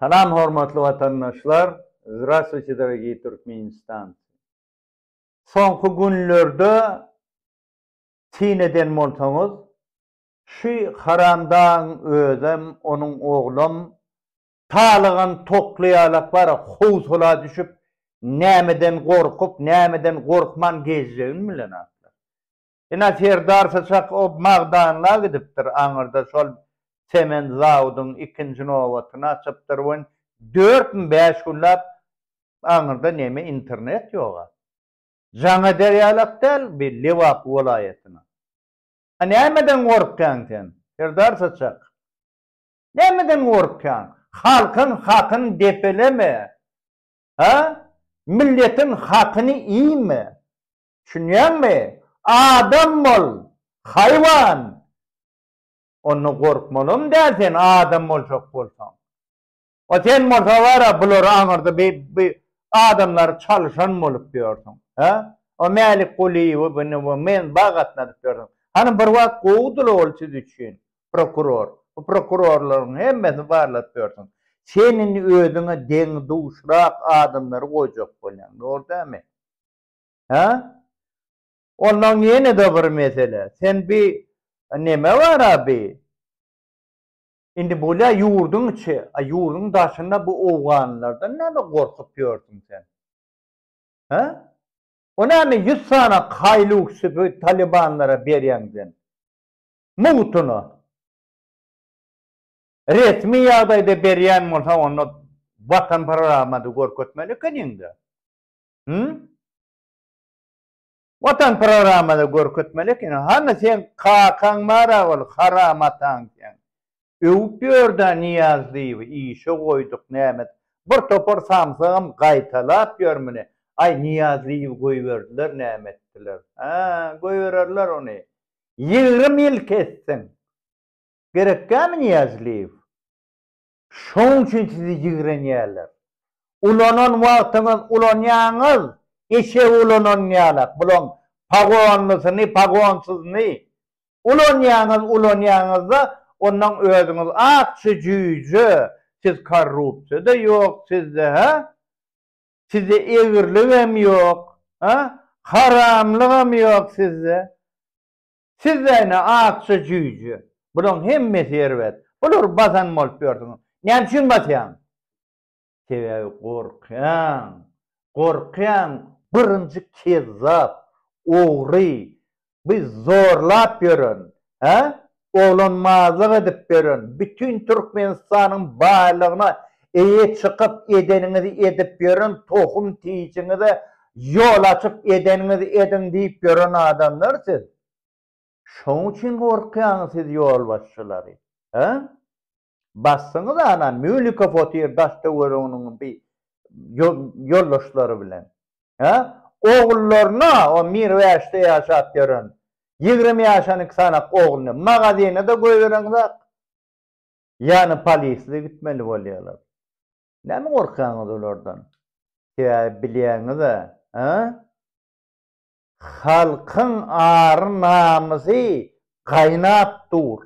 Salam hormatly vatandaşlar. Здравствуйте, дорогие Türkmenistan. Soňky günlerde Çin'den bolsaňyz, şu haramdan özüm, onun oğlum talygan toklaýalak bar, howsula düşüp nämeden gorkup, nämeden gorkman gezjegin bilen atlar. Ena darsaçak o magdanla gidipdir, aňyrda şol semen zawudyň ikinji nowatyny açypdyr, 4-5 günläp aňyrda näme internet ýok. Jaňa derýalak del bir Lewap welaýatyna. Nämeden gorkýan sen? Darsaçak. Nämeden gorkýan? Halkın hakyny depeleme. Ha? Milletin hakyny iýme. Şunýarmy? Adam bol, haywan. Onu gorkmalym dersen adam bolsak bolsaň. O sen bolsa wara bular aňyrda bir adamlar çalyşan bolup ýörsiň. Ha? O Mälik Guliýew bu men bagatna diýýarsyn. Hani bir wagt gowdular ol siz üçin prokuror. O prokurorlaryň hemmesi barlap ýörsiň. Senin özüňe deň duşrak adamlary goýjak bolýan. Dogry dämi? Ha? Ondan ýene de bir mesele. Sen bir neme var abi? Indi bolýa ýurdun içi, ýurdun daşynda bu owganlardan näme gorkup ýörsiň sen? Ha? O näme 100 sana kaýlyk süpü Talibanlara berýän sen? Mutuny. Resmi ýagdaýda berýän bolsa onu watan programady gorkutmaly keninde. Watan programada gorkutmaly ken hanna sen kakan mara ol haramatan sen. Öwpýörda Niyazlyw işe goýduk nämet. Bir topar samsagam gaýtalap ýörmüne. Ay Niyazlyw goýberdiler nämetdiler. Ha, goýbererler ony. 20 ýyl kessin. Gerekkämi Niyazlyw? Şoň üçin sizi ýigrenýärler. Ulanan wagtyňyz ulanýaňyz, eşe ulananýarlar. Bulan pagonlysyny, pagonsyzyny. Ulanýaňyz ondan özüňiz akçy jüýje, siz korrupsiýada ýok sizde, ha? Sizde egirligem ýok, ha? Haramlygam ýok sizde. Sizde ne akçy jüýje. Bulan hemme serwet. Bular bazan bolup ýördiň. Näme üçin basýan? Sebebi gorkýan. Gorkýan birinji kezzap, ogry, biz zorlap ýörün, ha? Oğlanmazlık edip verin. Bütün Türkmenistan'ın bağlılığına çıkıp edeninizi edip verin. Tohum tiyicinizi yol açıp edeninizi edin deyip verin adamlar siz. Şoň üçin gorkýan siz yol başçylary. Ha? Bassıňyz ana Mülika Fotiýer Daşdöwrüňiň bir yoldaşlary bilen. Ha? Oğullarına o Mirwäşde ýaşap verin. 20 ýaşanyk sanak oğluny magazyna da goýbereňler. Ýani polisle gitmeli bolýarlar. Näme gorkaňyz olardan? Bilýäňiz, ha? Halkyň ary namysy gaýnap dur.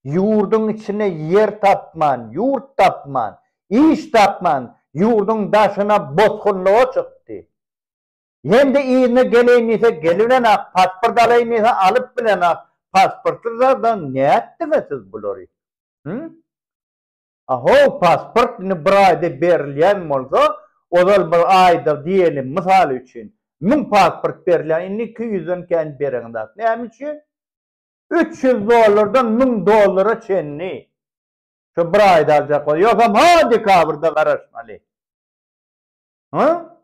Ýurdun içine yer tapman, ýurt tapman, iş tapman, ýurdun daşyna botkunlyga çykdy. Hem de iyine geleyiniyse gelilen pasport alayiniyse alıp bilen pasportlardan ne ettiniz siz buları? Aho pasportini bir ayda berilyen olsa, o da bir ayda diyelim misal için 1000 pasport berilyen, 200'ün kendi berinden. Ne için? $300'dan $1000 çenli. Şu bir ayda alacak o. Yoksa hadi kabrda karışmalı. Ha?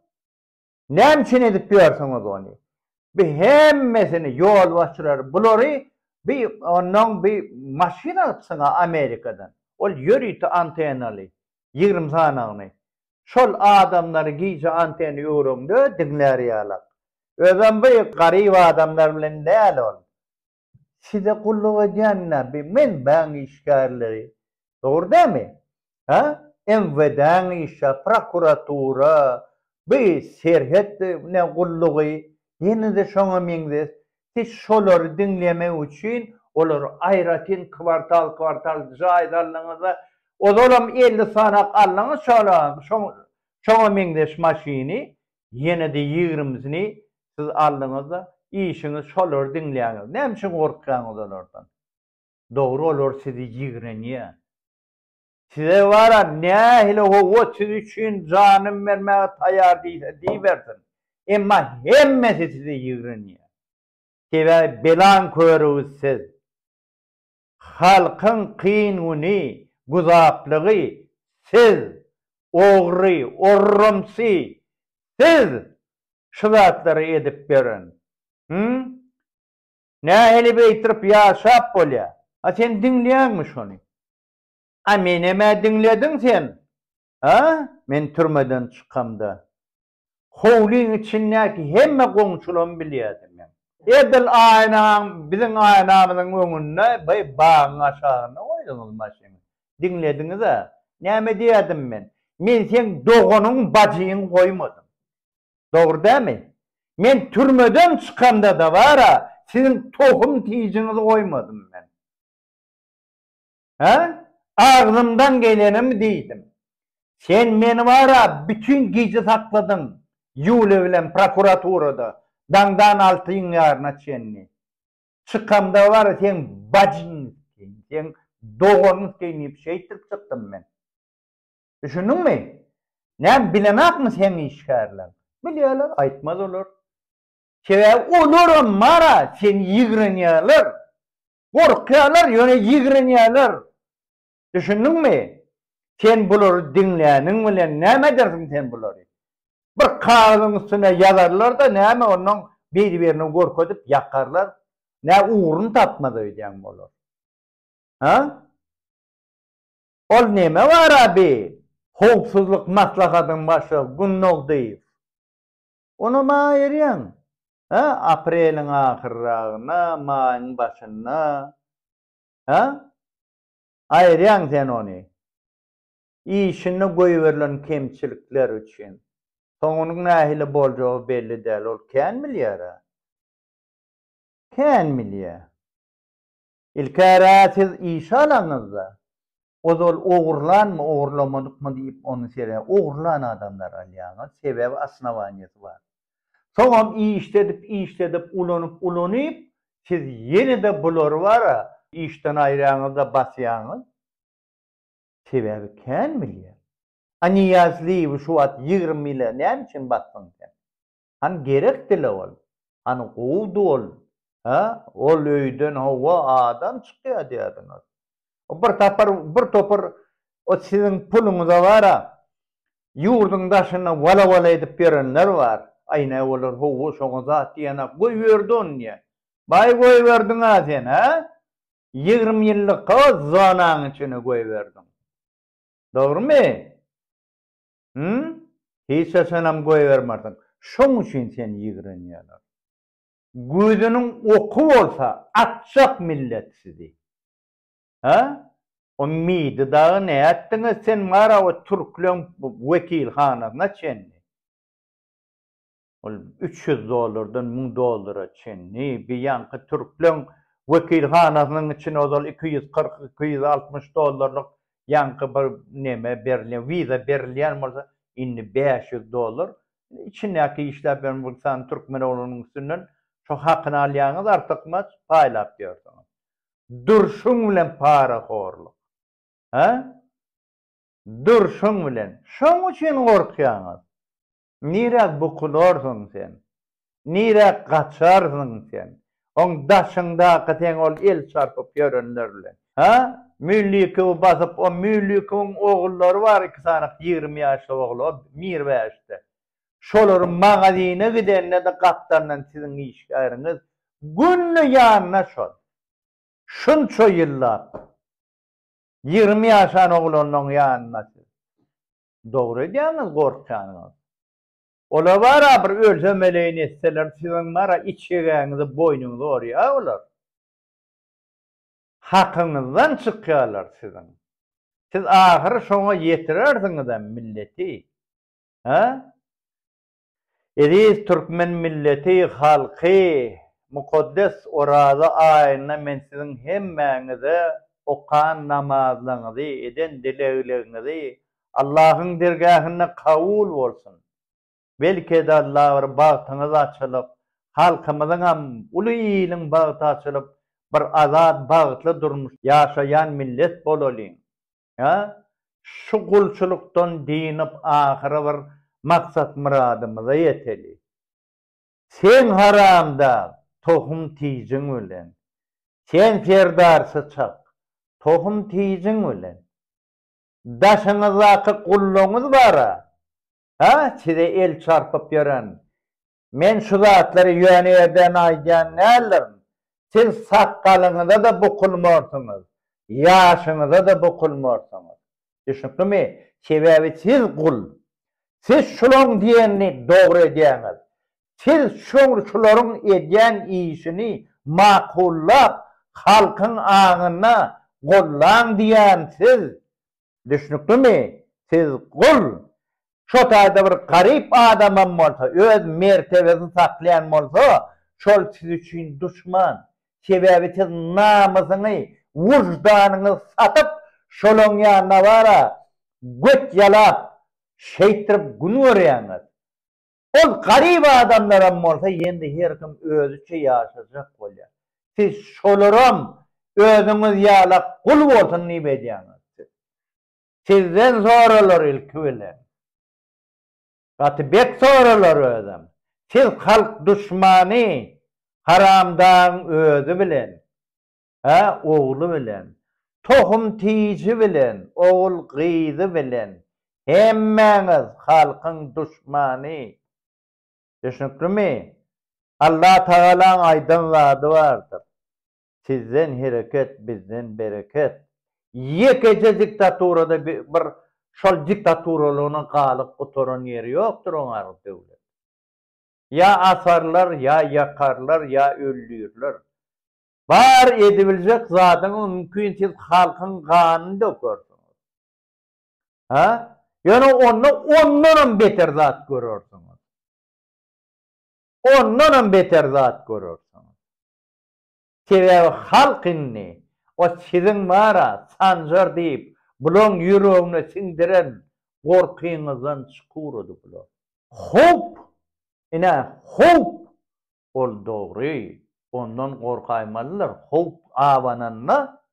Näme üçin edip ýörsiňiz ony? Bir hemmesini yol başçylary bulary, bir ondan bir maşina atsaňa Amerikadan. Ol ýörüýti antenaly, 20 sanagyny. Şol adamlary giýse antena ýörüňde dinlerýärler. Özüm bir garyp adamlar bilen näle ol? Size gulluk edýänler, men baň işgärleri. Dogry dämi? Ha? MVD-ň işe, prokuratura, bir serhet ne gullugy, ýene de şoňa meňdes, siz şolary dinlemek üçin olar aýratyn kwartal jaýdarlaryňyza Ozolam 50 sanak allanız şoňa meňdeş maşini ýene-de 20-sini siz allanız da işiniz şolar diňleýäňiz. Näme gorkýaňyz olardan? Dogry olar sizi ýigrenýär. Size vara nähile howa siz üçin janym bermäge taýýar diýbersin. Emma hemmesi sizi ýigrenýär. Kebe belan körüňiz siz. Halkın kıyınını, guzaplığı siz, oğri, orrumsi, siz şıvatları edip verin. Ne hele beytirip yaşap bolya. Ha sen dinleyenmiş onu. Ha meneme dinledin sen. Ha? Men türmeden çıkamda. Hovlin içindeki hemme komşuluğumu biliyordum ben. Edil aynam, bizim aynamızın önünde bağın aşağına koydunuz maşını. Dinlediniz ha. Näme diýedim men? Men sen doğunun bacıyını koymadım. Doğru değil mi? Men türmeden çıkanda da var ha, sizin tohum tiyicinizi koymadım ben. Ha? Ağzımdan gelenimi deydim. Sen beni var ha, bütün gece sakladın. Yule bilen prokuraturada. Dangdan altın yarına çenni. Çıkamda var sen bacınız keyin, sen doğunuz keyin bir şey etip çıktım ben. Düşündün mü? Ne bilemek mi sen işgarlar? Biliyorlar, aytmaz olur. Sebep olur mara sen yigrenýärler. Korkýarlar, ýöne yigrenýärler. Düşündün mü? Sen bulary dinleýäniň bilen näme dersiň sen bulary? Bir kağıdın üstüne yazarlar da näme onun bir-birini gorkodup yakarlar. Ne uğrun tapmadı öýdän bolar. Ha? Ol näme var abi? Howpsuzlyk maslahatynyň başy Gunnogdyýew. Onu ma ýerýän. Ha? Apreliň ahyrragyna, maýyň başyna. Ha? Aýrýan sen onu. İşini goýberilen kemçilikler üçin. Soňunyň nähili boljagy belli däl. Ol kän milýär? Kän milýär? İlkara siz iş alanyňyzda ozol ogurlanma, ogurlamadykmy diýip onu serä. Ogurlan adamlar alýaňyz. Sebebi asnawaniýeti bar. Soňam işledip, ulanyp, siz ýene-de bular bar, işden aýraňyzda basýaňyz. Sebebi kän milýär? Aniyazli şu at 20 ile näme için batdın sen? Han gerekdile ol. Han gowdu ol. Ha? Ol öýden hawa adam çykýar diýerdiniz. Bir topar o sizin puluňyza bara ýurduň daşyna wala edip berenler var. Aýna bolar hawa şoňa zat diýene goýberdin ýa. Bay goýberdiň ha sen ha? 20 ýyllyk zanaň içine goýberdin. Dogrymy? Hiç senam goýbermerdin. Şoň üçin sen ýigrenýärler. Gözüniň oku bolsa atçak millet sizi. Ha? O midi dağı ne etdiňiz sen mara o Türkleň wekilhanasyna çenni. Ol $300 $1000 çenni. Bir ýanky Türkleň wekilhanasynyň içine ozal $240-260 ýanky bir näme berilýän, wiza berilýän bolsa indi $500. İçindäki işler ben bolsan Türkmenowlaryň üstünden şu hakyny alýaňyz artykmaz paýlap ýörsiňiz. Durşuň bilen para horlyk. Ha? Durşuň bilen. Şoň üçin gorkýaňyz. Nirä bukularsyň sen? Nirä gaçarsyň sen? On daşyňdaky sen ol el çarpyp ýörenler bilen. Ha? Müllüki basıp o müllükiň oğulları var 2 sanak 20 ýaşly oğul, mir berdi. Şolaryň magazyna gidende de gatlaryndan sizin işgäriňiz günni ýanyna şol. Şunça ýyllar 20 ýaşan oğlanyň ýanyna. Dogry diýäňiz gorkýanyňyz. Ola bara bir ölse meleýin etseler sizin mara içegeňizi boýnuňyza orýar olar. Hakyňyzdan çykýarlar sizin. Siz ahyry şoňa ýetirersiňiz milleti. Ha? Edis Türkmen milleti, halky, mukaddes orada aýyna men sizin hemmäňize okan namazlarınızı, eden dileklerinizi Allah'ın dergahına kabul olsun. Belki de Allah'ın bağıtınız açılıp, halkımızın hem ulu iyiliğin bağıtı açılıp, bir azad bağıtlı durmuş yaşayan millet bolalım. Ya, şu kulçuluktan dinip ahire bir maksat muradımıza yeteli. Sen haramda tohum tiyicin ölen. Sen ferdarsı çak. Tohum tiyicin ölen. Daşınızdaki kulluğunuz var. Ha? Size el çarpıp yören. Men şu zatları yöneyden aydan ne alırım? Siz sakkalınıza da bukulmorsunuz. Yaşınıza da bukulmorsunuz. Düşündü mü? Sebebi siz kul. Siz şulun diyenini doğru ediyeniz. Siz şuların ediyen işini makullap halkın ağına kullan diyen siz. Düşündü mü? Siz kul. Şu tayda bir garip adamım olsa, öz mertebesini saklayan olsa, şol siz için düşman. Sebebi siz namısını, vucdanını satıp, şolun yanına vara, göt yalap, şeytirip gün öğreyenir. O garip adamlarım olsa, yendi her kim özüçe yaşayacak oluyor. Siz şolurum, özünüz yalap, kul olsun ne bediyeniz. Sizden zorulur ilki bilen. Bek sorular ödüm. Siz halk düşmanı, haramdan özü bilen, oğlu bilen, tohum tiyici bilen, oğul gıydı bilen, hemmeniz halkın düşmanı. Düşündü mü? Allah Teala'nın aydın vaadi vardır. Sizden hareket, bizden bereket. Yekece diktaturada bir şol diktaturalığına kalıp oturan yeri yoktur onlar devlet. Ya asarlar, ya yakarlar, ya öldürürler. Var edibilecek zaten mümkün siz halkın kanını dökürsünüz. Ha? Yani ondan beter zat görürsünüz. Ondan beter zat görürsünüz. Sebebi halkını, o sizin vara sancır deyip, bulun yüreğine sindiren korkuyunuzdan çıkıyordu bulan. Hop! Hop! Ol doğru. Ondan korkaymalılar. Hop avananna.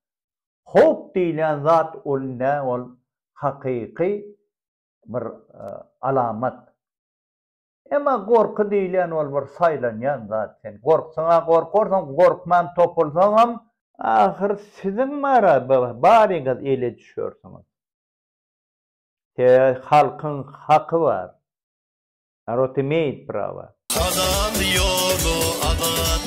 Hop deyilen zat ol ne ol? Hakiki bir alamat. Ama korku deyilen ol bir saylanyan zat. Sen korksana korkorsan, korkman topulsan ahir sizin mara bariniz ele düşüyorsunuz. Halkın hakkı var. Arotimeyit brava. Adam yolu, adam